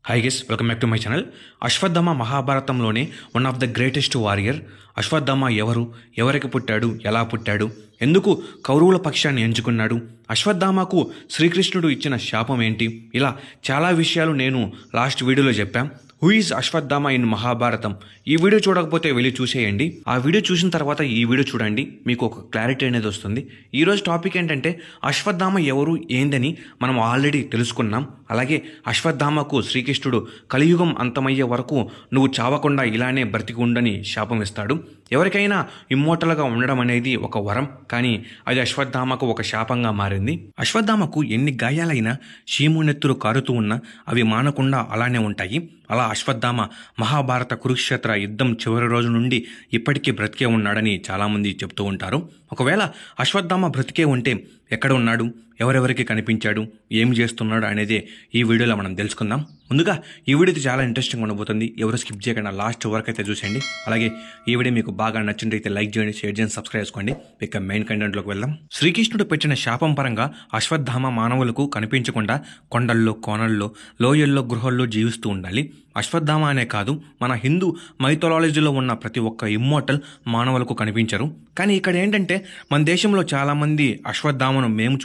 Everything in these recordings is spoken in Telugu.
Hi guys welcome back to my channel. Ashwatthama మహాభారతంలోనే one of the greatest warrior. Ashwatthama ఎవరు, ఎవరికి పుట్టాడు, ఎలా పుట్టాడు, ఎందుకు కౌరవుల పక్షాన్ని ఎంచుకున్నాడు, అశ్వత్థామకు శ్రీకృష్ణుడు ఇచ్చిన శాపం ఏంటి, ఇలా చాలా విషయాలు నేను లాస్ట్ వీడియోలో చెప్పాను. Who is Ashwatthama in Mahabharatam. ఈ వీడియో చూడకపోతే వెళ్ళి చూసేయండి. ఆ వీడియో చూసిన తర్వాత ఈ వీడియో చూడండి, మీకు ఒక క్లారిటీ అనేది వస్తుంది. ఈరోజు టాపిక్ ఏంటంటే అశ్వత్థామ ఎవరు ఏందని మనం ఆల్రెడీ తెలుసుకున్నాం. అలాగే అశ్వత్థామకు శ్రీకృష్ణుడు కలియుగం అంతమయ్యే వరకు నువ్వు చావకుండా ఇలానే బ్రతికి ఉండని శాపం ఇస్తాడు. ఎవరికైనా ఇమ్మోటల్గా ఉండడం అనేది ఒక వరం, కానీ అది అశ్వత్థామకు ఒక శాపంగా మారింది. అశ్వత్థామకు ఎన్ని గాయాలైనా చీమునెత్తులు కారుతూ ఉన్నా అవి మానకుండా అలానే ఉంటాయి. అలా అశ్వత్థామ మహాభారత కురుక్షేత్ర యుద్ధం చివరి రోజు నుండి ఇప్పటికీ బ్రతికే ఉన్నాడని చాలామంది చెప్తూ ఉంటారు. ఒకవేళ అశ్వత్థామ బ్రతికే ఉంటే ఎక్కడ ఉన్నాడు, ఎవరెవరికి కనిపించాడు, ఏం చేస్తున్నాడు అనేది ఈ వీడియోలో మనం తెలుసుకుందాం. ముందుగా ఈ వీడియో చాలా ఇంట్రెస్టింగ్ ఉండబోతుంది. ఎవరు స్కిప్ చేయకుండా లాస్ట్ వరకు అయితే చూసేయండి. అలాగే ఈ వీడియో మీకు బాగా నచ్చినట్లయితే లైక్ చేయండి, షేర్ చేయండి, సబ్స్క్రైబ్ చేసుకోండి. ఇక మెయిన్ కంటెంట్లోకి వెళ్దాం. శ్రీకృష్ణుడు పెట్టిన శాపం పరంగా అశ్వత్థామ మానవులకు కనిపించకుండా కొండల్లో, కోనల్లో, లోయల్లో, గృహాల్లో జీవిస్తూ ఉండాలి. అశ్వత్థామ అనే కాదు, మన హిందూ మైథాలజీలో ఉన్న ప్రతి ఒక్క ఇమ్మోర్టల్ మానవులకు కనిపించరు. కానీ ఇక్కడ ఏంటంటే మన దేశంలో చాలామంది అశ్వత్థామను మేము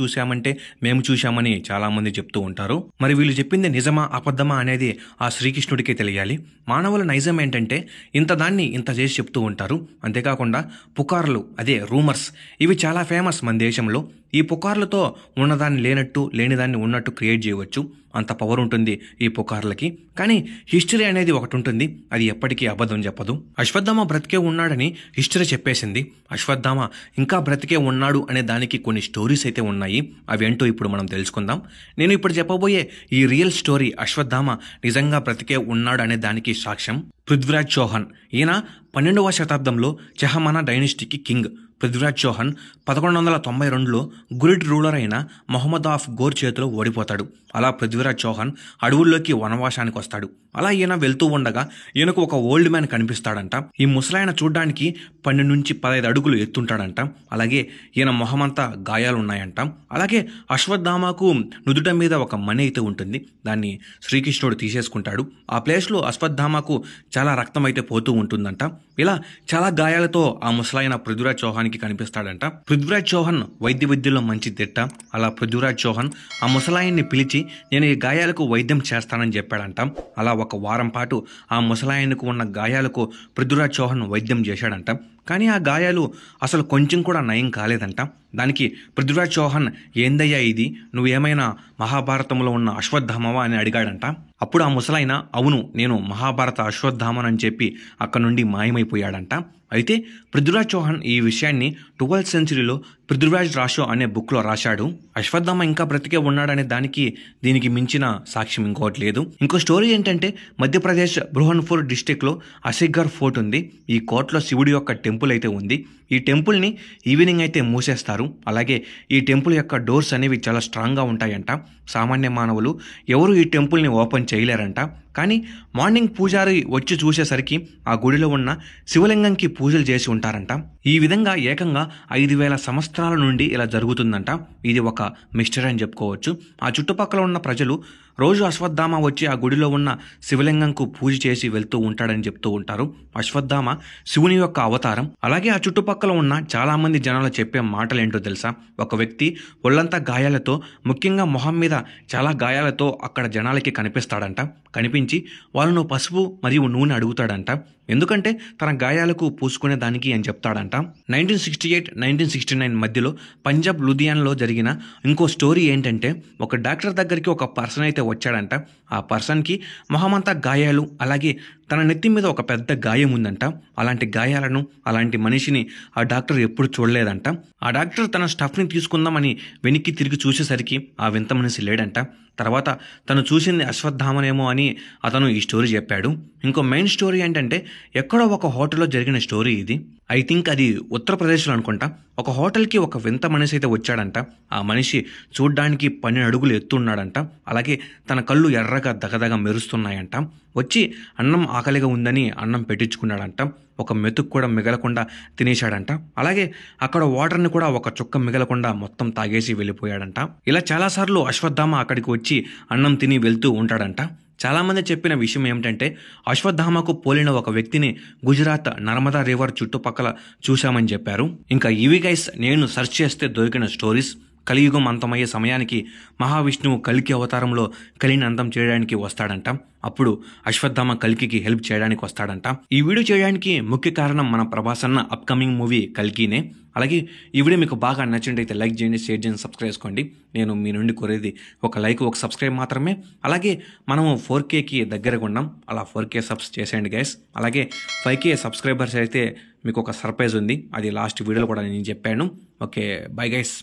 చూశామని చాలామంది చెప్తూ ఉంటారు. మరి వీళ్ళు చెప్పింది నిజమా అబద్ధమా అనేది ఆ శ్రీకృష్ణుడికే తెలియాలి. మానవుల నైజం ఏంటంటే ఇంత చేసి చెప్తూ ఉంటారు. అంతేకాకుండా పుకార్లు, అదే రూమర్స్, ఇవి చాలా ఫేమస్ మన దేశంలో. ఈ పుకార్లతో ఉన్నదాన్ని లేనట్టు, లేనిదాన్ని ఉన్నట్టు క్రియేట్ చేయవచ్చు. అంత పవర్ ఉంటుంది ఈ పుకార్లకి. కానీ హిస్టరీ అనేది ఒకటి ఉంటుంది, అది ఎప్పటికీ అబద్ధం చెప్పదు. అశ్వత్థామ బ్రతికే ఉన్నాడని హిస్టరీ చెప్పేసింది. అశ్వత్థామ ఇంకా బ్రతికే ఉన్నాడు అనే దానికి కొన్ని స్టోరీస్ అయితే ఉన్నాయి. అవి ఏంటో ఇప్పుడు మనం తెలుసుకుందాం. నేను ఇప్పుడు చెప్పబోయే ఈ రియల్ స్టోరీ అశ్వత్థామ నిజంగా బ్రతికే ఉన్నాడు అనే దానికి సాక్ష్యం పృథ్వీరాజ్ చౌహాన్. ఈయన 12వ శతాబ్దంలో చహమానా డైనస్టీకి కింగ్. పృథ్వీరాజ్ చౌహాన్ 1192లో గురిడ్ రూలర్ అయిన మొహమ్మద్ ఆఫ్ గోర్ చేతిలో ఓడిపోతాడు. అలా పృథ్వీరాజ్ చౌహాన్ అడవుల్లోకి వనవాసానికి వస్తాడు. అలా ఈయన వెళ్తూ ఉండగా ఈయనకు ఒక ఓల్డ్ మ్యాన్ కనిపిస్తాడంట. ఈ ముసలాయన చూడ్డానికి 12 నుంచి 15 అడుగులు ఎత్తుంటాడంట. అలాగే ఈయన మొహమంతా గాయాలున్నాయంట. అలాగే అశ్వత్థామకు నుదుట మీద ఒక మణి అయితే ఉంటుంది, దాన్ని శ్రీకృష్ణుడు తీసేసుకుంటాడు. ఆ ప్లేస్లో అశ్వత్థామకు చాలా రక్తం అయితే పోతూ ఉంటుందంట. ఇలా చాలా గాయాలతో ఆ ముసలాయన పృథ్వీరాజ్ చౌహాన్కి కనిపిస్తాడంట. పృథ్వీరాజ్ చౌహాన్ వైద్య విద్యలో మంచి దిట్ట. అలా పృథ్వీరాజ్ చౌహాన్ ఆ ముసలాయన్ని పిలిచి నేను ఈ గాయాలకు వైద్యం చేస్తానని చెప్పాడంట. అలా ఒక వారం పాటు ఆ ముసలాయనకు ఉన్న గాయాలకు పృథ్వీరాజ్ చౌహాన్ వైద్యం చేశాడంట. కానీ ఆ గాయాలు అసలు కొంచెం కూడా నయం కాలేదంట. దానికి పృథ్వీరాజ్ చౌహాన్, ఏందయ్యా ఇది, నువ్వేమైనా మహాభారతంలో ఉన్న అశ్వత్థామవా అని అడిగాడంట. అప్పుడు ఆ ముసలాయన అవును, నేను మహాభారత అశ్వత్థామనని చెప్పి అక్కడ నుండి మాయమైపోయాడంట. అయితే పృథ్వీరాజ్ చౌహాన్ ఈ విషయాన్ని 12th సెంచరీలో పృథ్వీరాజ్ రాషో అనే బుక్లో రాశాడు. అశ్వత్థామ ఇంకా బ్రతికే ఉన్నాడనే దానికి దీనికి మించిన సాక్ష్యం ఇంకోటి లేదు. ఇంకో స్టోరీ ఏంటంటే మధ్యప్రదేశ్ బృహన్పూర్ డిస్టిక్లో అసిఘర్ ఫోర్ట్ ఉంది. ఈ కోర్టులో శివుడి యొక్క టెంపుల్ అయితే ఉంది. ఈ టెంపుల్ని ఈవినింగ్ అయితే మూసేస్తారు. అలాగే ఈ టెంపుల్ యొక్క డోర్స్ అనేవి చాలా స్ట్రాంగ్గా ఉంటాయంట. సామాన్య మానవులు ఎవరు ఈ టెంపుల్ని ఓపెన్ చేయలేరంట. కానీ మార్నింగ్ పూజారి వచ్చి చూసేసరికి ఆ గుడిలో ఉన్న శివలింగంకి పూజలు చేసి ఉంటారంట. ఈ విధంగా ఏకంగా 5000 సంవత్సరాల నుండి ఇలా జరుగుతుందంట. ఇది ఒక మిస్టరీ అని చెప్పుకోవచ్చు. ఆ చుట్టుపక్కల ఉన్న ప్రజలు రోజు అశ్వత్థామ వచ్చి ఆ గుడిలో ఉన్న శివలింగంకు పూజ చేసి వెళ్తూ ఉంటాడని చెప్తూ ఉంటారు. అశ్వత్థామ శివుని యొక్క అవతారం. అలాగే ఆ చుట్టుపక్కల ఉన్న చాలా మంది జనాలు చెప్పే మాటలు ఏంటో తెలుసా? ఒక వ్యక్తి ఒళ్ళంతా గాయాలతో, ముఖ్యంగా మొహం మీద చాలా గాయాలతో అక్కడ జనాలకి కనిపిస్తాడంట. కనిపించి వాళ్ళను పసుపు మరియు నూనె అడుగుతాడంట. ఎందుకంటే తన గాయాలకు పూసుకునే దానికి అని చెప్తాడంట. 1968-1969 మధ్యలో పంజాబ్ లుధియానాలో జరిగిన ఇంకో స్టోరీ ఏంటంటే ఒక డాక్టర్ దగ్గరికి ఒక పర్సన్ అయితే వచ్చాడంట. ఆ పర్సన్కి మొహమంతా గాయాలు, అలాగే తన నెత్తి మీద ఒక పెద్ద గాయం ఉందంట. అలాంటి గాయాలను, అలాంటి మనిషిని ఆ డాక్టర్ ఎప్పుడు చూడలేదంట. ఆ డాక్టర్ తన స్టఫ్ని తీసుకుందామని వెనక్కి తిరిగి చూసేసరికి ఆ వింత మనిషి లేడంట. తర్వాత తను చూసింది అశ్వత్థామనేమో అని అతను ఈ స్టోరీ చెప్పాడు. ఇంకో మెయిన్ స్టోరీ ఏంటంటే ఎక్కడో ఒక హోటల్లో జరిగిన స్టోరీ ఇది. ఐ థింక్ అది ఉత్తరప్రదేశ్లో అనుకుంటా. ఒక హోటల్కి ఒక వింత మనిషి అయితే వచ్చాడంట. ఆ మనిషి చూడ్డానికి 12 అడుగులు ఎత్తున్నాడంట. అలాగే తన కళ్ళు ఎర్రగా దగదగ మెరుస్తున్నాయంట. వచ్చి అన్నం ఆకలిగా ఉందని అన్నం పెట్టించుకున్నాడంట. ఒక మెతుకు కూడా మిగలకుండా తినేశాడంట. అలాగే అక్కడ వాటర్ని కూడా ఒక చుక్క మిగలకుండా మొత్తం తాగేసి వెళ్ళిపోయాడంట. ఇలా చాలాసార్లు అశ్వత్థామ అక్కడికి వచ్చి అన్నం తిని వెళ్తూ ఉంటాడంట. చాలామంది చెప్పిన విషయం ఏమిటంటే అశ్వత్థామకు పోలిన ఒక వ్యక్తిని గుజరాత్ నర్మదా రివర్ చుట్టుపక్కల చూశామని చెప్పారు. ఇంకా ఇవి గైస్ నేను సెర్చ్ చేస్తే దొరికిన స్టోరీస్. కలియుగం అంతమయ్యే సమయానికి మహావిష్ణువు కల్కి అవతారంలో కలిని అంతం చేయడానికి వస్తాడంట. అప్పుడు అశ్వత్థామ కల్కికి హెల్ప్ చేయడానికి వస్తాడంట. ఈ వీడియో చేయడానికి ముఖ్య కారణం మన ప్రభాస్ అన్న అప్కమింగ్ మూవీ కల్కినే. అలాగే ఈ వీడియో మీకు బాగా నచ్చినట్టయితే లైక్ చేయండి, షేర్ చేయండి, సబ్స్క్రైబ్ చేసుకోండి. నేను మీ నుండి కోరేది ఒక లైక్, ఒక సబ్స్క్రైబ్ మాత్రమే. అలాగే మనము 4Kకి దగ్గరగా ఉన్నాం. అలా 4K సబ్స్ చేసేయండి గైస్. అలాగే 5K సబ్స్క్రైబర్స్ అయితే మీకు ఒక సర్ప్రైజ్ ఉంది. అది లాస్ట్ వీడియోలో కూడా నేను చెప్పాను. Okay, bye guys.